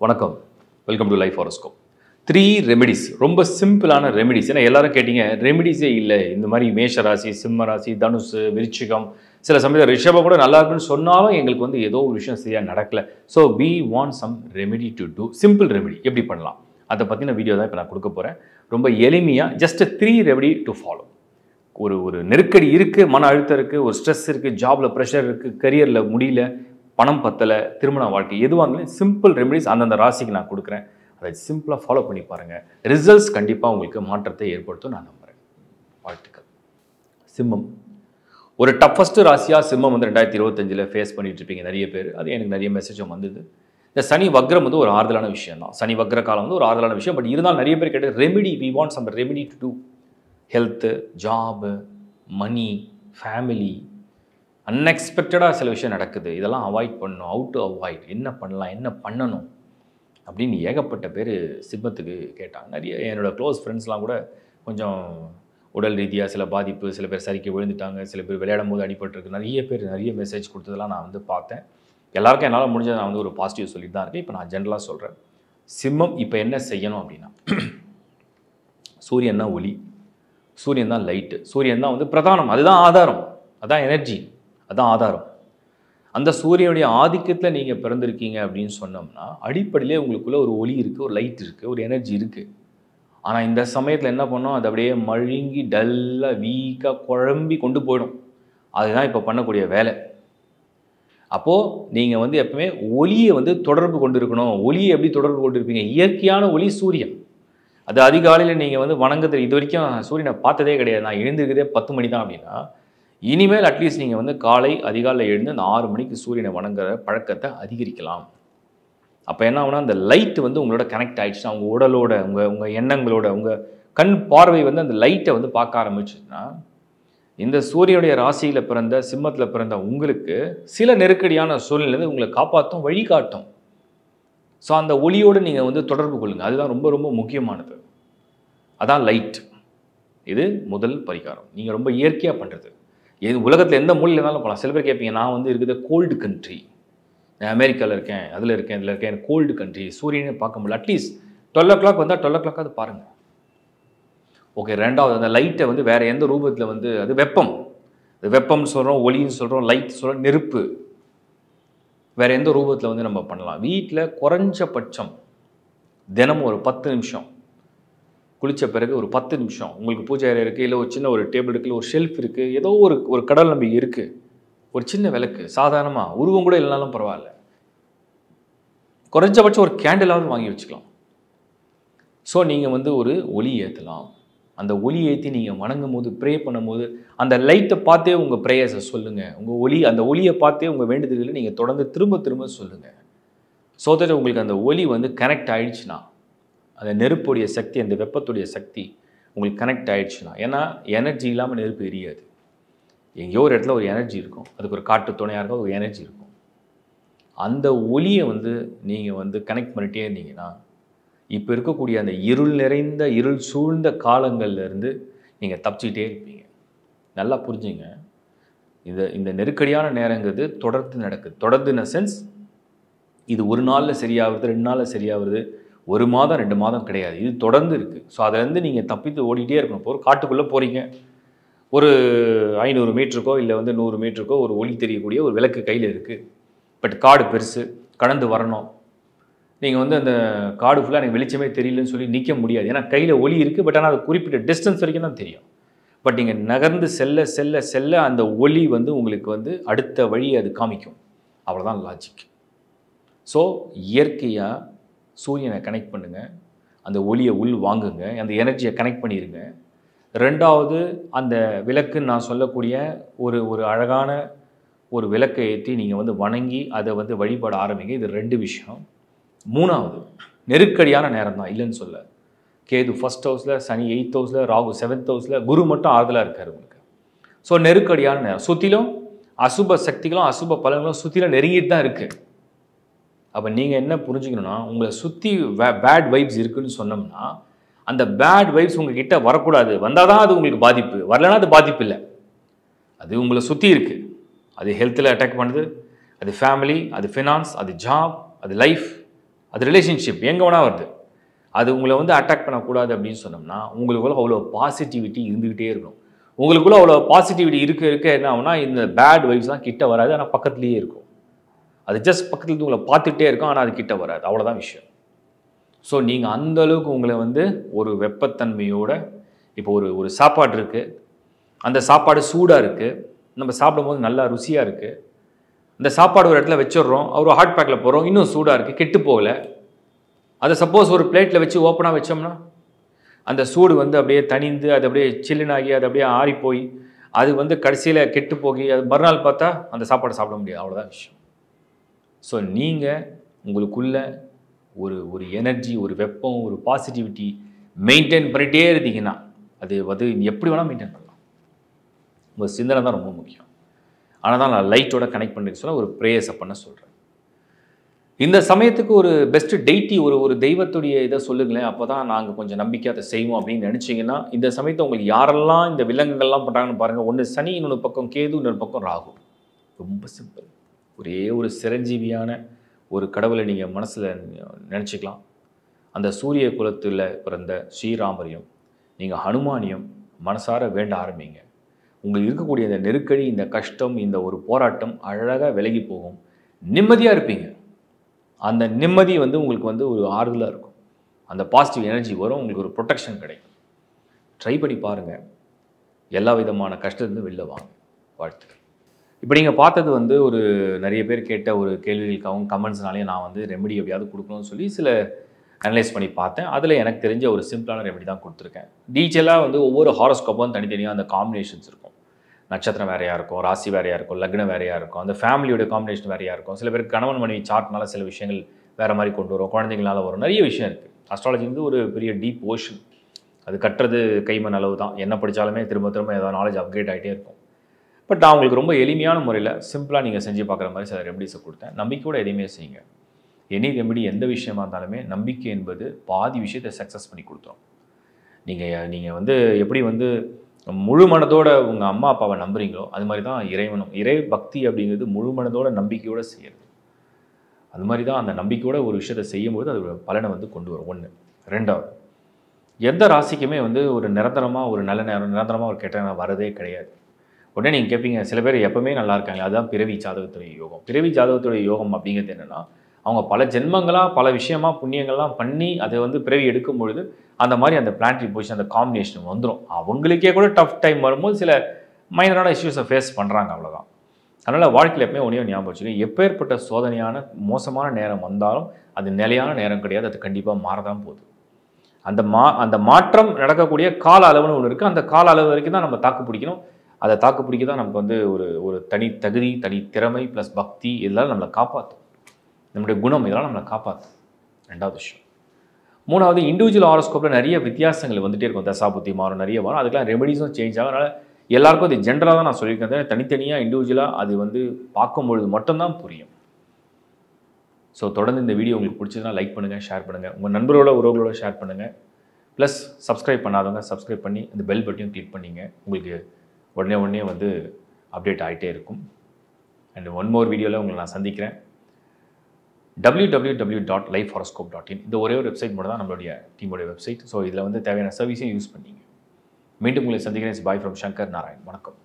வணக்கம், welcome to life horoscope. 3 remedies, ரொம்ப சிம்பிளான ரெமெடிஸ். ஏன்னா எல்லாரும் கேட்டீங்க, ரெமெடிஸே இல்லை இந்த மாதிரி மேஷ ராசி, சிம்ம ராசி, தனுசு, விருச்சிகம், சில சமயத்தில் ரிஷபம் கூட நல்லா இருக்குன்னு சொன்னாலும் எங்களுக்கு வந்து ஏதோ ஒரு விஷயம் சரியாக நடக்கல. So we want some remedy to do. Simple remedy எப்படி பண்ணலாம் அதை பற்றின வீடியோ தான் இப்போ நான் கொடுக்க போகிறேன். ரொம்ப எளிமையாக ஜஸ்ட் 3 ரெமெடி டு ஃபாலோ. ஒரு நெருக்கடி இருக்குது, மன அழுத்தம் இருக்குது, ஒரு ஸ்ட்ரெஸ் இருக்குது, ஜாபில் ப்ரெஷர் இருக்குது, கரியரில் முடியல, பணம் பத்தலை, திருமண வாழ்க்கை, எதுவாக இருந்தாலும் சிம்பிள் ரெமெடிஸ் அந்தந்த ராசிக்கு நான் கொடுக்குறேன். அதை சிம்பிளாக ஃபாலோ பண்ணி பாருங்கள். ரிசல்ட்ஸ் கண்டிப்பாக உங்களுக்கு மாற்றத்தை ஏற்படுத்தும் நான் நம்புகிறேன். வாழ்த்துக்கள். சிம்மம் ஒரு டஃபஸ்ட்டு ராசியாக சிம்மம் வந்து 2025 ஃபேஸ் பண்ணிட்டு இருப்பீங்க நிறைய பேர். அது எனக்கு நிறைய மெசேஜும் வந்தது. இந்த சனி வக்ரம் வந்து ஒரு ஆறுதலான விஷயம் தான். சனி வக்ர காலம் வந்து ஒரு ஆறுதலான விஷயம். பட் இருந்தாலும் நிறைய பேர் கேட்டு remedy, we want some remedy to do. Health, job, money, family, அன்எக்ஸ்பெக்டடாக சில விஷயம் நடக்குது, இதெல்லாம் அவாய்ட் பண்ணணும். ஹவு டு அவாய்ட், என்ன பண்ணலாம், என்ன பண்ணணும் அப்படின்னு ஏகப்பட்ட பேர் சிம்மத்துக்கு கேட்டாங்க. நிறைய என்னோடய க்ளோஸ் ஃப்ரெண்ட்ஸ்லாம் கூட கொஞ்சம் உடல் ரீதியாக சில பாதிப்பு, சில பேர் சரிக்கு விழுந்துட்டாங்க, சில பேர் விளையாடும் போது அடிபட்டிருக்கு, நிறைய பேர் நிறைய மெசேஜ் கொடுத்ததெல்லாம் நான் வந்து பார்த்தேன். எல்லாருக்கும் என்னால் முடிஞ்சதை நான் வந்து ஒரு பாசிட்டிவ் சொல்லிட்டு தான் இருக்கேன். இப்போ நான் ஜென்ரலாக சொல்கிறேன். சிம்மம் இப்போ என்ன செய்யணும் அப்படின்னா, சூரியன் தான் ஒளி, சூரியன் தான் லைட்டு, சூரியன் தான் வந்து பிரதானம், அதுதான் ஆதாரம், அதான் எனர்ஜி, அதான் ஆதாரம். அந்த சூரியனுடைய ஆதிக்கத்தில் நீங்கள் பிறந்திருக்கீங்க அப்படின்னு சொன்னோம்னா அடிப்படையிலே உங்களுக்குள்ளே ஒரு ஒளி இருக்குது, ஒரு லைட் இருக்குது, ஒரு எனர்ஜி இருக்குது. ஆனால் இந்த சமயத்தில் என்ன பண்ணோம், அது அப்படியே மழுங்கி டல்லாக வீக்காக குழம்பி கொண்டு போயிடும். அதுதான் இப்போ பண்ணக்கூடிய வேலை. அப்போது நீங்கள் வந்து எப்பவுமே ஒளியை வந்து தொடர்பு கொண்டு இருக்கணும். ஒளியை எப்படி தொடர்பு கொண்டு இருப்பீங்க? இயற்கையான ஒளி சூரியன். அது அதிகாலையில் நீங்கள் வந்து வணங்குறது, இது வரைக்கும் சூரியனை பார்த்ததே கிடையாது, நான் எழுந்திருக்கிறதே 10 மணி தான் அப்படின்னா, இனிமேல் அட்லீஸ்ட் நீங்கள் வந்து காலை அதிகாலையில் எழுந்து அந்த 6 மணிக்கு சூரியனை வணங்குற பழக்கத்தை அதிகரிக்கலாம். அப்போ என்ன ஆகுனா, அந்த லைட் வந்து உங்களோட கனெக்ட் ஆகிடுச்சுன்னா, உங்கள் உடலோட, உங்கள் எண்ணங்களோட, உங்கள் கண் பார்வை வந்து அந்த லைட்டை வந்து பார்க்க ஆரம்பிச்சுன்னா, இந்த சூரியனுடைய ராசியில் பிறந்த, சிம்மத்தில் பிறந்த உங்களுக்கு சில நெருக்கடியான சூழ்நிலை உங்களை காப்பாற்றும், வழிகாட்டும். ஸோ அந்த ஒளியோடு நீங்கள் வந்து தொடர்பு கொள்ளுங்கள். அதுதான் ரொம்ப ரொம்ப முக்கியமானது. அதான் லைட். இது முதல் பரிகாரம். நீங்கள் ரொம்ப இயற்கையாக பண்ணுறது. எது உலகத்தில் எந்த மூலையில் இருந்தாலும் போகலாம். சில பேர் கேட்பீங்க, நான் வந்து இருக்கிற கோல்டு கண்ட்ரி, நான் அமெரிக்காவில் இருக்கேன், அதில் இருக்கேன், இதில் இருக்கேன், எனக்கு கோல்டு கண்ட்ரி, சூரியனே பார்க்க முடியல. அட்லீஸ்ட் 12 o'clock வந்தால் 12 o'clock அது பாருங்கள். ஓகே. ரெண்டாவது, அந்த லைட்டை வந்து வேறு எந்த ரூபத்தில் வந்து, அது வெப்பம், அது வெப்பம்னு சொல்கிறோம், ஒளின்னு சொல்கிறோம், லைட் சொல்கிறோம், நெருப்பு, வேறு எந்த ரூபத்தில் வந்து நம்ம பண்ணலாம். வீட்டில் குறைஞ்சபட்சம் தினமும் ஒரு 10 நிமிஷம் குளித்த பிறகு ஒரு 10 நிமிஷம் உங்களுக்கு பூஜை அறை இருக்குது, இல்லை ஒரு சின்ன ஒரு டேபிள் இருக்குது, ஒரு ஷெல்ஃப் இருக்குது, ஏதோ ஒரு கடல் நம்பிக்கை இருக்குது, ஒரு சின்ன விளக்கு, சாதாரணமாக உருவம் கூட இல்லைனாலும் பரவாயில்ல, குறைஞ்சபட்சம் ஒரு கேண்டிலாவது வாங்கி வச்சுக்கலாம். ஸோ நீங்கள் வந்து ஒரு ஒளி ஏற்றலாம். அந்த ஒளி ஏற்றி நீங்கள் வணங்கும் போது, ப்ரே பண்ணும்போது, அந்த லைட்டை பார்த்தே உங்கள் ப்ரேயர்ஸை சொல்லுங்கள். உங்கள் ஒளி, அந்த ஒளியை பார்த்தே உங்கள் வேண்டுதல்களை நீங்கள் தொடர்ந்து திரும்ப திரும்ப சொல்லுங்கள். ஸோ தட் உங்களுக்கு அந்த ஒளி வந்து கனெக்ட் ஆகிடுச்சுன்னா, அந்த நெருப்புடைய சக்தி, அந்த வெப்பத்துடைய சக்தி உங்களுக்கு கனெக்ட் ஆகிடுச்சுன்னா, ஏன்னா எனர்ஜி இல்லாமல் நெருப்பு எரியாது. எங்கேயோ ஒரு இடத்துல ஒரு எனர்ஜி இருக்கும், அதுக்கு ஒரு காட்டு துணையாக இருக்கும், ஒரு எனர்ஜி இருக்கும். அந்த ஒளியை வந்து நீங்கள் வந்து கனெக்ட் பண்ணிகிட்டே இருந்தீங்கன்னா, இப்போ இருக்கக்கூடிய அந்த இருள் நிறைந்த, இருள் சூழ்ந்த காலங்கள்லேருந்து நீங்கள் தப்பிச்சுக்கிட்டே இருப்பீங்க. நல்லா புரிஞ்சுங்க. இந்த நெருக்கடியான நேரங்கிறது தொடர்ந்து நடக்குது. தொடர்ந்து இன் சென்ஸ், இது ஒரு நாளில் சரியாகிறது, 2 நாளில் சரியாகிறது, 1 மாதம் 2 மாதம் கிடையாது, இது தொடர்ந்து இருக்குது. ஸோ அதிலேருந்து நீங்கள் தப்பித்து ஓடிட்டே இருக்கணும். இப்போ ஒரு காட்டுக்குள்ளே போகிறீங்க, ஒரு 500 மீட்டருக்கோ இல்லை வந்து 100 மீட்டருக்கோ ஒரு ஒளி தெரியக்கூடிய ஒரு விளக்கு கையில் இருக்குது. பட் காடு பெருசு, கடந்து வரணும். நீங்கள் வந்து அந்த காடு ஃபுல்லாக எனக்கு வெளிச்சமே தெரியலன்னு சொல்லி நிற்க முடியாது. ஏன்னா கையில் ஒளி இருக்குது, பட் ஆனால் அது குறிப்பிட்ட டிஸ்டன்ஸ் வரைக்கும் தான் தெரியும். பட் நீங்கள் நகர்ந்து செல்ல செல்ல செல்ல அந்த ஒளி வந்து உங்களுக்கு வந்து அடுத்த வழியை அது காமிக்கும். அவ்வளோதான் லாஜிக். ஸோ இயற்கையாக சூரியனை கனெக்ட் பண்ணுங்கள், அந்த ஒளியை உள் வாங்குங்க, அந்த எனர்ஜியை கனெக்ட் பண்ணிடுங்க. ரெண்டாவது, அந்த விளக்குன்னு நான் சொல்லக்கூடிய ஒரு அழகான ஒரு விளக்கை ஏற்றி நீங்கள் வந்து வணங்கி அதை வந்து வழிபாட ஆரம்பிங்க. இது 2 விஷயம். 3வது, நெருக்கடியான நேரம் தான், இல்லைன்னு சொல்ல. கேது 1st ஹவுஸில், சனி 8th ஹவுஸில், ராகு 7th ஹவுஸில், குரு மட்டும் ஆறுதலாக இருக்கார் உங்களுக்கு. ஸோ நெருக்கடியான நேரம், சுற்றிலும் அசுப சக்திகளும் அசுப பலன்களும் சுற்றிலும் நெருங்கிட்டு தான் இருக்குது. அப்போ நீங்கள் என்ன புரிஞ்சுக்கணுன்னா, உங்களை சுற்றி பேட் வைப்ஸ் இருக்குதுன்னு சொன்னோம்னா, அந்த பேட் வைப்ஸ் உங்ககிட்ட வரக்கூடாது. வந்தால் தான் அது உங்களுக்கு பாதிப்பு, வரலன்னா அது பாதிப்பு இல்லை. அது உங்களை சுற்றி இருக்குது. அது ஹெல்த்தில் அட்டாக் பண்ணுது, அது ஃபேமிலி, அது ஃபினான்ஸ், அது ஜாப், அது லைஃப், அது ரிலேஷன்ஷிப் எங்கே வேணால் வருது. அது உங்களை வந்து அட்டாக் பண்ணக்கூடாது அப்படின்னு சொன்னோம்னா உங்களுக்குள்ள அவ்வளோ பாசிட்டிவிட்டி இருந்துக்கிட்டே இருக்கணும். உங்களுக்குள்ள அவ்வளோ பாசிட்டிவிட்டி இருக்க என்ன ஆகும்னா இந்த பேட் வைப்ஸ்லாம் கிட்ட வராது. ஆனால் பக்கத்துலேயே இருக்கும். அது ஜஸ்ட் பக்கத்துல உங்களை பார்த்துட்டே இருக்கும். ஆனால் அது கிட்ட வராது. அவ்வளோதான் விஷயம். ஸோ நீங்கள் அந்தளவுக்கு உங்களை வந்து ஒரு வெப்பத்தன்மையோட இப்போ ஒரு சாப்பாடு இருக்குது. அந்த சாப்பாடு சூடாக இருக்குது. நம்ம சாப்பிடும்போது நல்லா ருசியாக இருக்குது. இந்த சாப்பாடு ஒரு இடத்துல வச்சிடுறோம். ஒரு ஹாட் பேக்கில் போகிறோம். இன்னும் சூடாக இருக்குது. கெட்டு போகலை. அதை சப்போஸ் ஒரு பிளேட்டில் வச்சு ஓப்பனாக வச்சோம்னா அந்த சூடு வந்து அப்படியே தணிந்து அது அப்படியே சில்லுனாகி அது அப்படியே ஆறி போய் அது வந்து கடைசியில் கெட்டு போகி அது மறுநாள் பார்த்தா அந்த சாப்பாடை சாப்பிட முடியாது. அவ்வளோதான் விஷயம். ஸோ நீங்கள் உங்களுக்குள்ள ஒரு எனர்ஜி, ஒரு வெப்பம், ஒரு பாசிட்டிவிட்டி மெயின்டைன் பண்ணிகிட்டே இருந்தீங்கன்னா அது எப்படி வேணால் மெயின்டைன் பண்ணலாம். உங்கள் சிந்தனை தான் ரொம்ப முக்கியம். ஆனால் தான் நான் லைட்டோட கனெக்ட் பண்ணுறேன்னு சொன்னால் ஒரு ப்ரேயர்ஸை பண்ண சொல்கிறேன். இந்த சமயத்துக்கு ஒரு பெஸ்ட்டு டெய்ட்டி ஒரு தெய்வத்துடைய இதை சொல்லுங்களேன். அப்போ தான் நாங்கள் கொஞ்சம் நம்பிக்கை அதை செய்வோம் அப்படின்னு நினச்சிங்கன்னா இந்த சமயத்தை உங்களுக்கு யாரெல்லாம் இந்த விலங்குகள்லாம் பண்ணுறாங்கன்னு பாருங்கள். ஒன்று சனி, இன்னொரு பக்கம் கேது, இன்னொரு பக்கம் ராகு. ரொம்ப சிம்பிள். ஒரே ஒரு சிரஞ்சீவியான ஒரு கடவுளை நீங்கள் மனசில் நினச்சிக்கலாம். அந்த சூரிய குலத்தில் பிறந்த ஸ்ரீராமரையும் நீங்கள் ஹனுமானியும் மனசார வேண்ட ஆரம்பிங்க. உங்களுக்கு இருக்கக்கூடிய இந்த நெருக்கடி, இந்த கஷ்டம், இந்த ஒரு போராட்டம் அழகாக விலகி போகும். நிம்மதியாக இருப்பீங்க. அந்த நிம்மதி வந்து உங்களுக்கு வந்து ஒரு ஆறுதலாக இருக்கும். அந்த பாசிட்டிவ் எனர்ஜி வரும். உங்களுக்கு ஒரு ப்ரொடெக்ஷன் கிடைக்கும். ட்ரை பண்ணி பாருங்கள். எல்லா விதமான கஷ்டத்துலேருந்து வெளில வாங்க. வாழ்த்துக்கள். இப்போ நீங்கள் பார்த்தது வந்து ஒரு நிறைய பேர் கேட்ட ஒரு கேள்விகளுக்காகவும் கமெண்ட்ஸ்னாலே நான் வந்து ரெமெடி எப்படியாவது கொடுக்கணும்னு சொல்லி சில அனலைஸ் பண்ணி பார்த்தேன். அதில் எனக்கு தெரிஞ்ச ஒரு சிம்பிளான ரெமெடி தான் கொடுத்துருக்கேன். டீட்டெயிலாக வந்து ஒவ்வொரு ஹாரோஸ்கோப்பும் தனித்தனியாக அந்த காம்பினேஷன்ஸ் இருக்கும். நட்சத்திரம் வேறையாக இருக்கும், ராசி வேறையாக இருக்கும், லக்னம் வேறையாக இருக்கும், அந்த ஃபேமிலியோட காம்பினேஷன் வேறையாக இருக்கும். சில பேருக்கு கணவன் மனைவி சார்ட்னால சில விஷயங்கள் வேறு மாதிரி கொண்டு வரும், குழந்தைங்களால வரும். நிறைய விஷயம் இருக்குது. அஸ்ட்ராலஜி வந்து ஒரு பெரிய டீப் ஓஷன். அது கட்டுறது கைமண் அளவு தான். என்ன படித்தாலுமே திரும்ப ஏதாவது நாலேஜ் அப்கிரேட் ஆகிட்டே இருக்கும். பட் நான் உங்களுக்கு ரொம்ப எளிமையான முறையில் சிம்பிளாக நீங்கள் செஞ்சு பார்க்குற மாதிரி சில ரெமெடிஸை கொடுத்தேன். நம்பிக்கையோட எதையுமே செய்யுங்க. எனி ரெமெடி எந்த விஷயமா இருந்தாலுமே நம்பிக்கை என்பது பாதி விஷயத்தை சக்ஸஸ் பண்ணி கொடுத்துரும். நீங்கள் வந்து எப்படி வந்து முழு மனதோட உங்கள் அம்மா அப்பாவை நம்புறீங்களோ அது மாதிரி தான் இறைவனும். இறை பக்தி அப்படிங்கிறது முழு மனதோட நம்பிக்கையோடு செய்யறது. அது மாதிரி தான் அந்த நம்பிக்கையோட ஒரு விஷயத்தை செய்யும்போது அது பலனை வந்து கொண்டு வரும். ஒன்று. ரெண்டாவது, எந்த ராசிக்குமே வந்து ஒரு நிரந்தரமாக ஒரு நல்ல நேரம், நிரந்தரமாக ஒரு கெட்ட நேரம் வரதே கிடையாது. உடனே நீங்கள் கேட்பீங்க, சில பேர் எப்பவுமே நல்லா இருக்காங்க. அதுதான் பிறவி ஜாதகத்துடைய யோகம். பிறவி ஜாதகத்துடைய யோகம் அப்படிங்கிறது என்னென்னா, அவங்க பல ஜென்மங்களாக பல விஷயமாக புண்ணியங்கள்லாம் பண்ணி அதை வந்து பிறவி எடுக்கும் பொழுது அந்த மாதிரி அந்த பிளானட்டரி பொசிஷன், அந்த காம்பினேஷன் வந்துடும். அவங்களுக்கே கூட டஃப் டைம் வரும்போது சில மைனரான இஷ்யூஸை ஃபேஸ் பண்ணுறாங்க. அவ்வளோதான். அதனால் வாழ்க்கையில் எப்பவுமே ஒன்றே ஞாபகம் வச்சுக்கோங்க, எப்பேற்பட்ட சோதனையான மோசமான நேரம் வந்தாலும் அது நிலையான நேரம் கிடையாது. அது கண்டிப்பாக மாறதான் போகுது. அந்த மாற்றம் நடக்கக்கூடிய கால அளவுன்னு ஒன்று இருக்குது. அந்த கால அளவு வரைக்கும் தான் நம்ம தாக்கு பிடிக்கணும். அதை தாக்கு பிடிக்க தான் நமக்கு வந்து ஒரு தனி தகுதி, தனி திறமை ப்ளஸ் பக்தி இதெல்லாம் நம்மளை காப்பாற்றும். நம்முடைய குணம் இதெல்லாம் நம்மளை காப்பாற்றும். ரெண்டாவது விஷயம். மூணாவது, இண்டிவிஜுவல் ஹாரோஸ்கோப்பில் நிறைய வித்தியாசங்கள் வந்துகிட்டே இருக்கும். தசாபுத்தி மாறும், நிறைய வரும். அதுக்கெல்லாம் ரெமெடிஸும் சேஞ்ச் ஆகும். அதனால் எல்லாருக்கும் அது ஜென்ரலாக தான் நான் சொல்லியிருக்கேன். தனித்தனியாக இண்டிவிஜுவலாக அது வந்து பார்க்கும்பொழுது மட்டும்தான் புரியும். ஸோ தொடர்ந்து இந்த வீடியோ உங்களுக்கு பிடிச்சதுன்னா லைக் பண்ணுங்கள், ஷேர் பண்ணுங்கள், உங்கள் நண்பரோட உறவுகளோட ஷேர் பண்ணுங்கள். ப்ளஸ் சப்ஸ்கிரைப் பண்ணாதவங்க சப்ஸ்கிரைப் பண்ணி அந்த பெல் பட்டனையும் கிளிக் பண்ணிங்க. உங்களுக்கு உடனே வந்து அப்டேட் ஆகிட்டே இருக்கும். அண்ட் ஒன் மோர் வீடியோவில் உங்களை நான் சந்திக்கிறேன். www.lifehoroscope.in இந்த ஒரே ஒரு வெப்சைட் மட்டும் தான் நம்மளுடைய டீமோடைய வெப்சைட். ஸோ இதில் வந்து தேவையான சர்வீஸையும் யூஸ் பண்ணிங்க. மீண்டும் உங்களை சந்திக்கிறேன். Bye from Shankar Narayan. வணக்கம்.